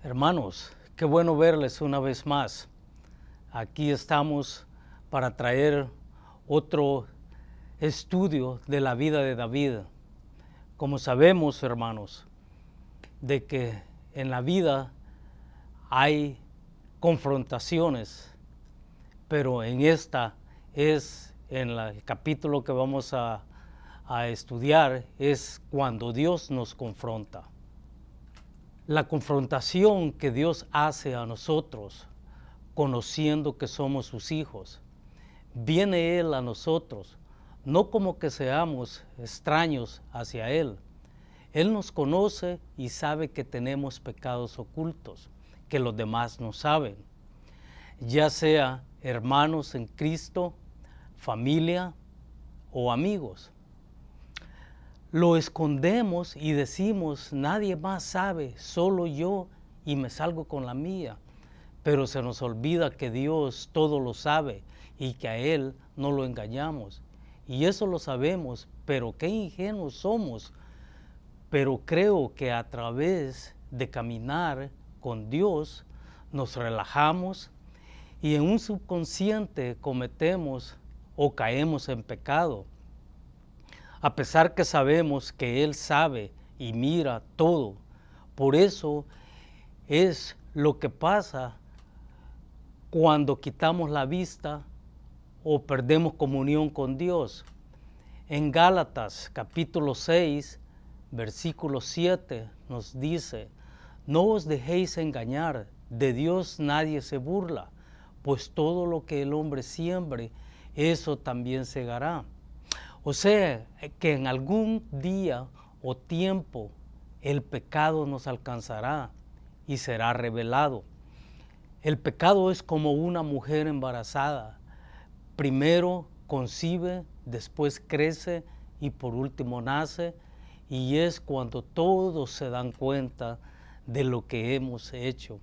Hermanos, qué bueno verles una vez más. Aquí estamos para traer otro estudio de la vida de David. Como sabemos, hermanos, de que en la vida hay confrontaciones, pero en esta el capítulo que vamos a estudiar es cuando Dios nos confronta. La confrontación que Dios hace a nosotros, conociendo que somos sus hijos, viene Él a nosotros, no como que seamos extraños hacia Él. Él nos conoce y sabe que tenemos pecados ocultos, que los demás no saben, ya sea hermanos en Cristo, familia o amigos. Lo escondemos y decimos, nadie más sabe, solo yo, y me salgo con la mía. Pero se nos olvida que Dios todo lo sabe y que a Él no lo engañamos. Y eso lo sabemos, pero qué ingenuos somos. Pero creo que a través de caminar con Dios nos relajamos y en un subconsciente cometemos o caemos en pecado. A pesar que sabemos que Él sabe y mira todo. Por eso es lo que pasa cuando quitamos la vista o perdemos comunión con Dios. En Gálatas capítulo 6, versículo 7 nos dice, no os dejéis engañar, de Dios nadie se burla, pues todo lo que el hombre siembre, eso también segará. O sea, que en algún día o tiempo el pecado nos alcanzará y será revelado. El pecado es como una mujer embarazada. Primero concibe, después crece y por último nace. Y es cuando todos se dan cuenta de lo que hemos hecho.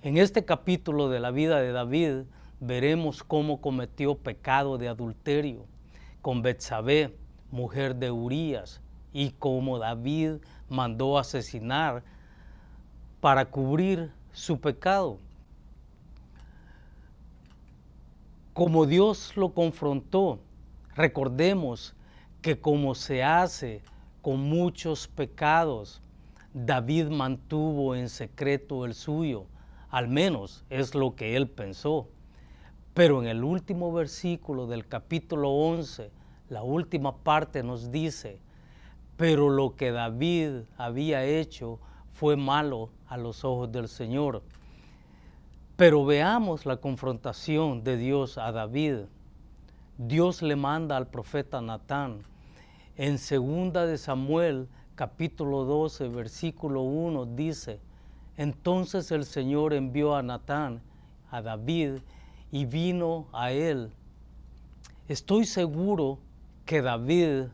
En este capítulo de la vida de David veremos cómo cometió pecado de adulterio con Betsabé, mujer de Urías, y cómo David mandó asesinar para cubrir su pecado. Como Dios lo confrontó, recordemos que como se hace con muchos pecados, David mantuvo en secreto el suyo, al menos es lo que él pensó. Pero en el último versículo del capítulo 11, la última parte nos dice, pero lo que David había hecho fue malo a los ojos del Señor. Pero veamos la confrontación de Dios a David. Dios le manda al profeta Natán. En 2 de Samuel, capítulo 12, versículo 1, dice, entonces el Señor envió a Natán, a David, y vino a él. Estoy seguro que David,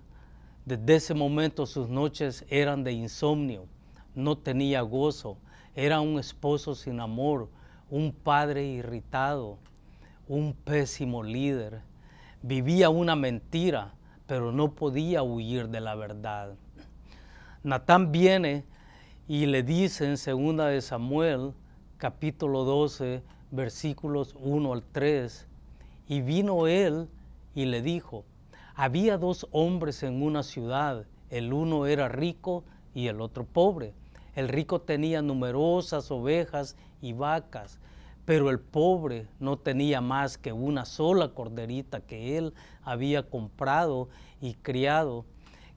desde ese momento sus noches eran de insomnio, no tenía gozo, era un esposo sin amor, un padre irritado, un pésimo líder. Vivía una mentira, pero no podía huir de la verdad. Natán viene y le dice en 2 de Samuel, capítulo 12, versículos 1 al 3, y vino él y le dijo, había 2 hombres en una ciudad, el uno era rico y el otro pobre. El rico tenía numerosas ovejas y vacas, pero el pobre no tenía más que una sola corderita que él había comprado y criado,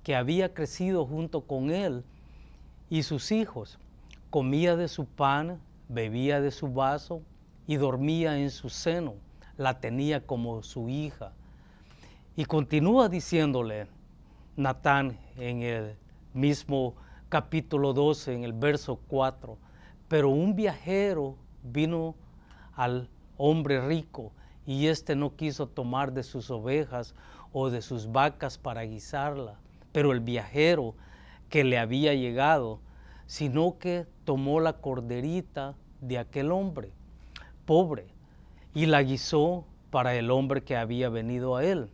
que había crecido junto con él y sus hijos. Comía de su pan, bebía de su vaso y dormía en su seno. La tenía como su hija. Y continúa diciéndole Natán en el mismo capítulo 12, en el verso 4, pero un viajero vino al hombre rico y éste no quiso tomar de sus ovejas o de sus vacas para guisarla, pero el viajero que le había llegado, sino que tomó la corderita de aquel hombre pobre y la guisó para el hombre que había venido a él.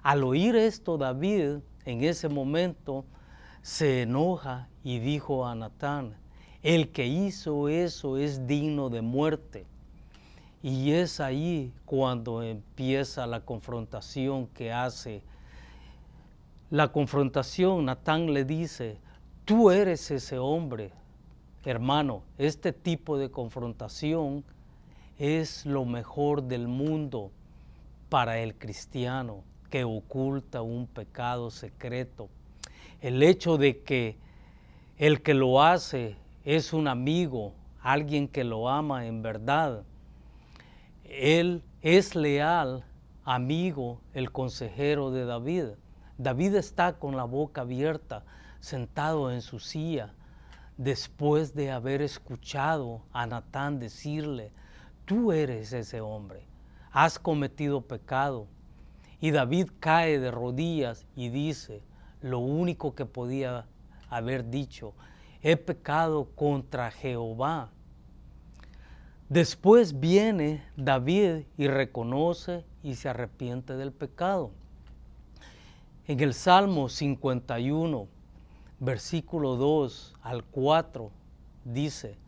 Al oír esto, David en ese momento se enoja y dijo a Natán, El que hizo eso es digno de muerte. Y es ahí cuando empieza la confrontación que hace. La confrontación, Natán le dice, tú eres ese hombre. Hermano, este tipo de confrontación es lo mejor del mundo para el cristiano que oculta un pecado secreto. El hecho de que el que lo hace es un amigo, alguien que lo ama en verdad. Él es leal, amigo, el consejero de David. David está con la boca abierta, sentado en su silla, después de haber escuchado a Natán decirle, tú eres ese hombre, has cometido pecado. Y David cae de rodillas y dice lo único que podía haber dicho, he pecado contra Jehová. Después viene David y reconoce y se arrepiente del pecado. En el Salmo 51, versículo 2 al 4, dice,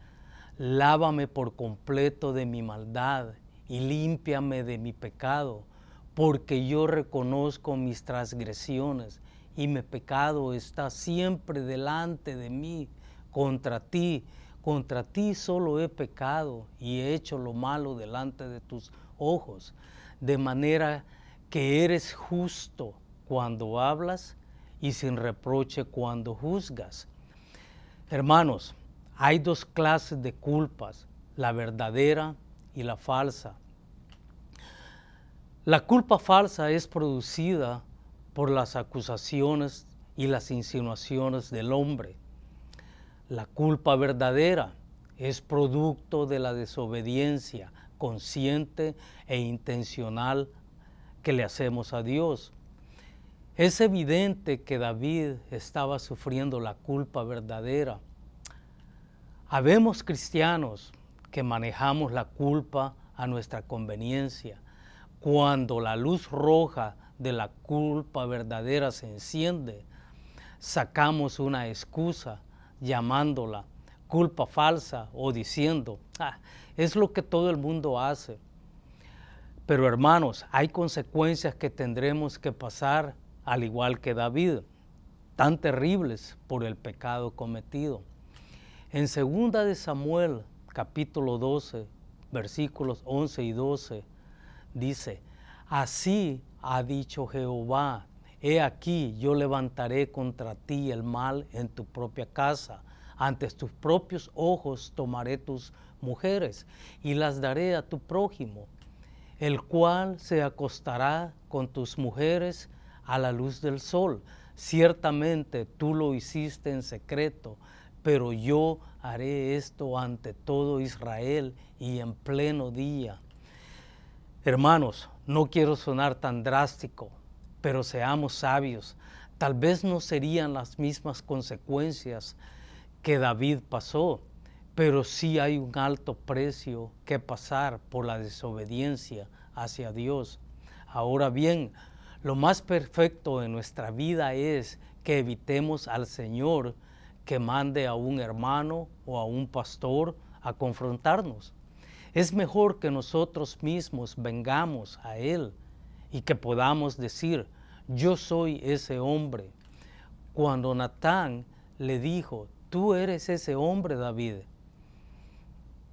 lávame por completo de mi maldad y límpiame de mi pecado, porque yo reconozco mis transgresiones y mi pecado está siempre delante de mí. Contra ti solo he pecado y he hecho lo malo delante de tus ojos, de manera que eres justo cuando hablas y sin reproche cuando juzgas. Hermanos, hay dos clases de culpas, la verdadera y la falsa. La culpa falsa es producida por las acusaciones y las insinuaciones del hombre. La culpa verdadera es producto de la desobediencia consciente e intencional que le hacemos a Dios. Es evidente que David estaba sufriendo la culpa verdadera. Habemos cristianos que manejamos la culpa a nuestra conveniencia. Cuando la luz roja de la culpa verdadera se enciende, sacamos una excusa llamándola culpa falsa o diciendo, es lo que todo el mundo hace. Pero hermanos, hay consecuencias que tendremos que pasar al igual que David, tan terribles por el pecado cometido. En 2 de Samuel, capítulo 12, versículos 11 y 12, dice, así ha dicho Jehová, he aquí yo levantaré contra ti el mal en tu propia casa, ante tus propios ojos tomaré tus mujeres y las daré a tu prójimo, el cual se acostará con tus mujeres a la luz del sol. Ciertamente tú lo hiciste en secreto, pero yo haré esto ante todo Israel y en pleno día. Hermanos, no quiero sonar tan drástico, pero seamos sabios. Tal vez no serían las mismas consecuencias que David pasó, pero sí hay un alto precio que pasar por la desobediencia hacia Dios. Ahora bien, lo más perfecto en nuestra vida es que evitemos al Señor que mande a un hermano o a un pastor a confrontarnos. Es mejor que nosotros mismos vengamos a Él y que podamos decir, yo soy ese hombre. Cuando Natán le dijo, tú eres ese hombre, David,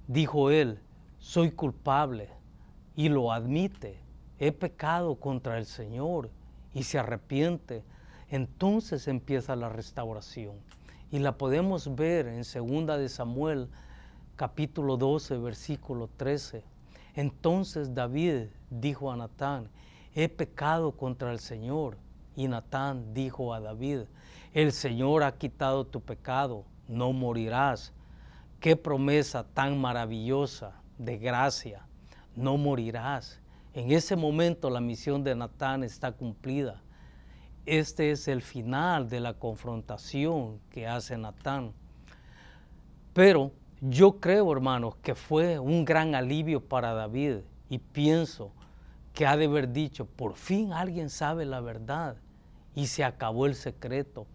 dijo él, soy culpable y lo admite, he pecado contra el Señor y se arrepiente. Entonces empieza la restauración y la podemos ver en 2 de Samuel, capítulo 12, versículo 13. Entonces David dijo a Natán, he pecado contra el Señor. Y Natán dijo a David, el Señor ha quitado tu pecado, no morirás. Qué promesa tan maravillosa de gracia, no morirás. En ese momento la misión de Natán está cumplida. Este es el final de la confrontación que hace Natán. Pero yo creo, hermanos, que fue un gran alivio para David y pienso que ha de haber dicho, por fin alguien sabe la verdad y se acabó el secreto.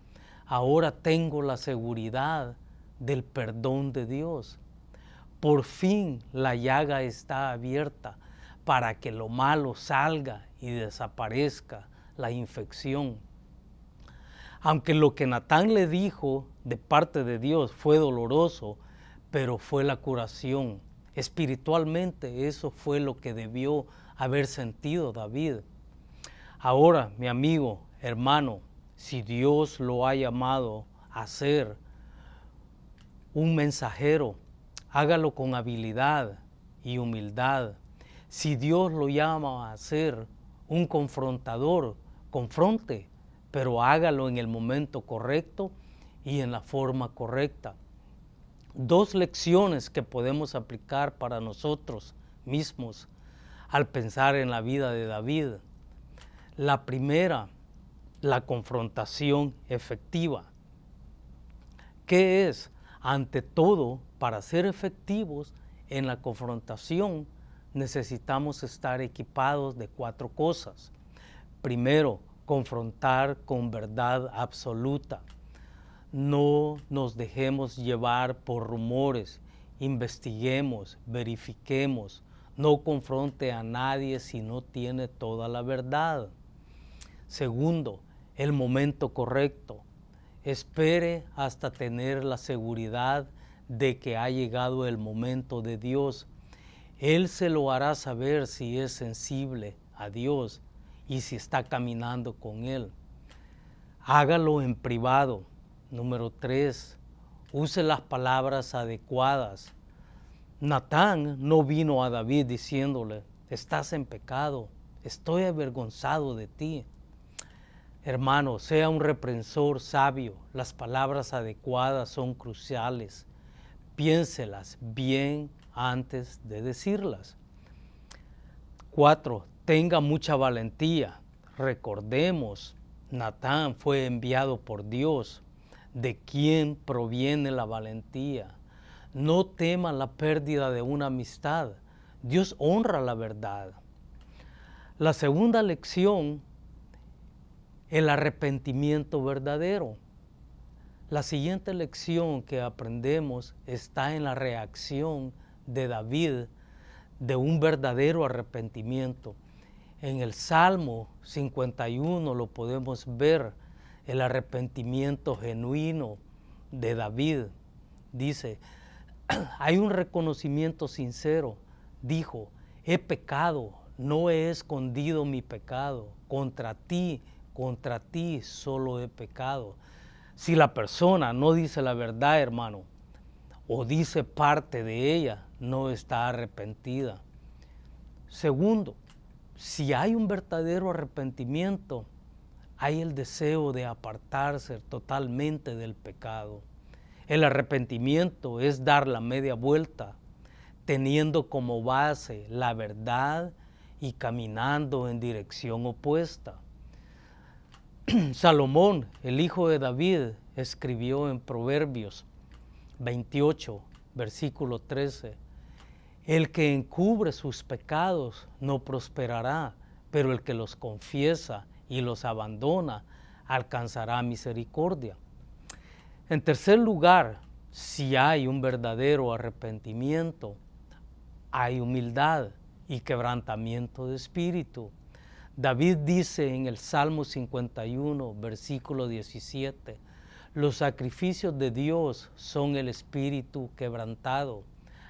Ahora tengo la seguridad del perdón de Dios. Por fin la llaga está abierta para que lo malo salga y desaparezca la infección. Aunque lo que Natán le dijo de parte de Dios fue doloroso, pero fue la curación. Espiritualmente eso fue lo que debió haber sentido David. Ahora, mi amigo, hermano, si Dios lo ha llamado a ser un mensajero, hágalo con habilidad y humildad. Si Dios lo llama a ser un confrontador, confronte, pero hágalo en el momento correcto y en la forma correcta. Dos lecciones que podemos aplicar para nosotros mismos al pensar en la vida de David. La primera, la confrontación efectiva. ¿Qué es? Ante todo, para ser efectivos en la confrontación, necesitamos estar equipados de 4 cosas. Primero, confrontar con verdad absoluta. No nos dejemos llevar por rumores, investiguemos, verifiquemos. No confronte a nadie si no tiene toda la verdad. Segundo, el momento correcto. Espere hasta tener la seguridad de que ha llegado el momento de Dios. Él se lo hará saber si es sensible a Dios y si está caminando con Él. Hágalo en privado. Número 3, use las palabras adecuadas. Natán no vino a David diciéndole, estás en pecado, estoy avergonzado de ti. Hermano, sea un reprensor sabio, las palabras adecuadas son cruciales. Piénselas bien antes de decirlas. 4, tenga mucha valentía. Recordemos, Natán fue enviado por Dios. ¿De quién proviene la valentía? No tema la pérdida de una amistad. Dios honra la verdad. La segunda lección, el arrepentimiento verdadero. La siguiente lección que aprendemos está en la reacción de David de un verdadero arrepentimiento. En el Salmo 51 lo podemos ver, el arrepentimiento genuino de David. Dice, hay un reconocimiento sincero. Dijo, he pecado, no he escondido mi pecado. Contra ti solo he pecado. Si la persona no dice la verdad, hermano, o dice parte de ella, no está arrepentida. Segundo, si hay un verdadero arrepentimiento, hay el deseo de apartarse totalmente del pecado. El arrepentimiento es dar la media vuelta, teniendo como base la verdad y caminando en dirección opuesta. Salomón, el hijo de David, escribió en Proverbios 28, versículo 13, el que encubre sus pecados no prosperará, pero el que los confiesa y los abandona alcanzará misericordia. En tercer lugar, si hay un verdadero arrepentimiento, hay humildad y quebrantamiento de espíritu. David dice en el Salmo 51, versículo 17, los sacrificios de Dios son el espíritu quebrantado,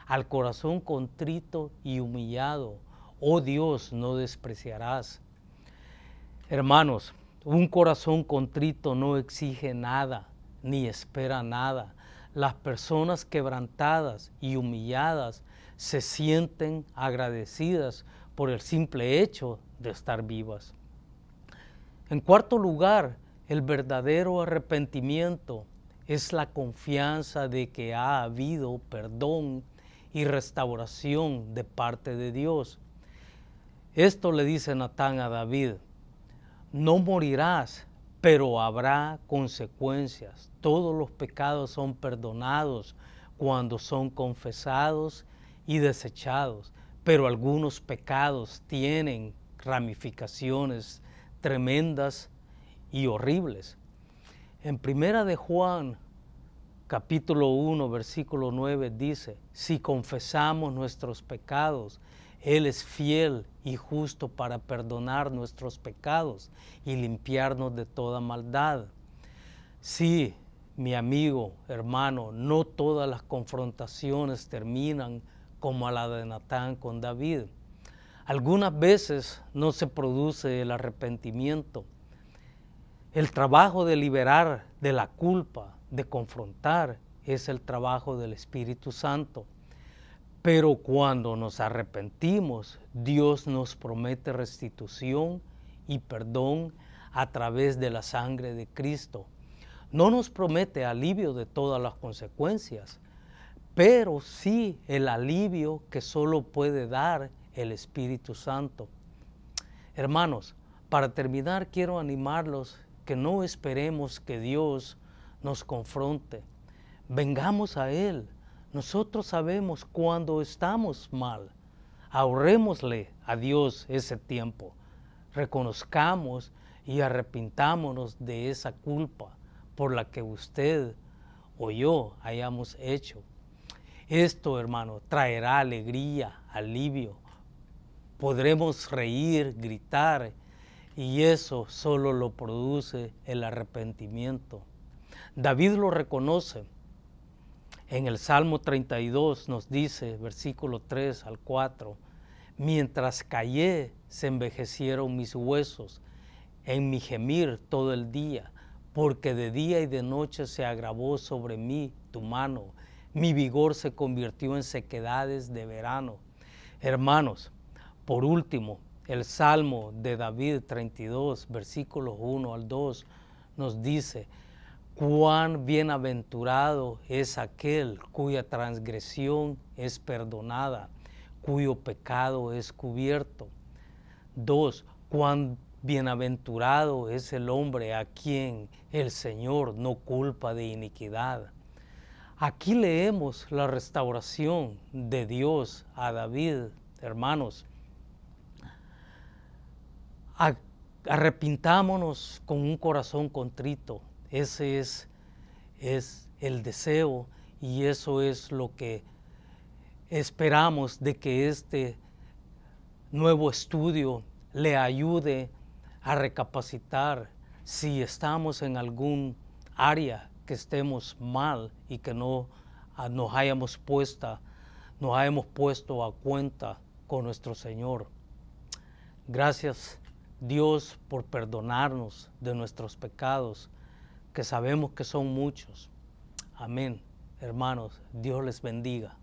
al corazón contrito y humillado, oh Dios, no despreciarás. Hermanos, un corazón contrito no exige nada, ni espera nada. Las personas quebrantadas y humilladas se sienten agradecidas por el simple hecho de estar vivas. En cuarto lugar, el verdadero arrepentimiento es la confianza de que ha habido perdón y restauración de parte de Dios. Esto le dice Natán a David, no morirás, pero habrá consecuencias. Todos los pecados son perdonados cuando son confesados y desechados, pero algunos pecados tienen ramificaciones tremendas y horribles. En Primera de Juan capítulo 1, versículo 9 dice, si confesamos nuestros pecados, Él es fiel y justo para perdonar nuestros pecados y limpiarnos de toda maldad. Sí, mi amigo, hermano, no todas las confrontaciones terminan como a la de Natán con David. Algunas veces no se produce el arrepentimiento. El trabajo de liberar de la culpa, de confrontar, es el trabajo del Espíritu Santo. Pero cuando nos arrepentimos, Dios nos promete restitución y perdón a través de la sangre de Cristo. No nos promete alivio de todas las consecuencias, pero sí el alivio que solo puede dar el Espíritu Santo. Hermanos, para terminar quiero animarlos que no esperemos que Dios nos confronte. Vengamos a Él. Nosotros sabemos cuando estamos mal. Ahorrémosle a Dios ese tiempo. Reconozcamos y arrepintámonos de esa culpa por la que usted o yo hayamos hecho. Esto, hermano, traerá alegría, alivio. Podremos reír, gritar, y eso solo lo produce el arrepentimiento. David lo reconoce. En el Salmo 32 nos dice, versículo 3 al 4, mientras callé se envejecieron mis huesos, en mi gemir todo el día, porque de día y de noche se agravó sobre mí tu mano, mi vigor se convirtió en sequedades de verano. Hermanos, por último, el Salmo de David 32, versículos 1 al 2, nos dice, cuán bienaventurado es aquel cuya transgresión es perdonada, cuyo pecado es cubierto. 2, cuán bienaventurado es el hombre a quien el Señor no culpa de iniquidad. Aquí leemos la restauración de Dios a David, hermanos. Arrepintámonos con un corazón contrito. Ese es el deseo y eso es lo que esperamos de que este nuevo estudio le ayude a recapacitar si estamos en algún área que estemos mal y que no nos hayamos puesto a cuenta con nuestro Señor. Gracias, Dios, por perdonarnos de nuestros pecados, que sabemos que son muchos. Amén. Hermanos, Dios les bendiga.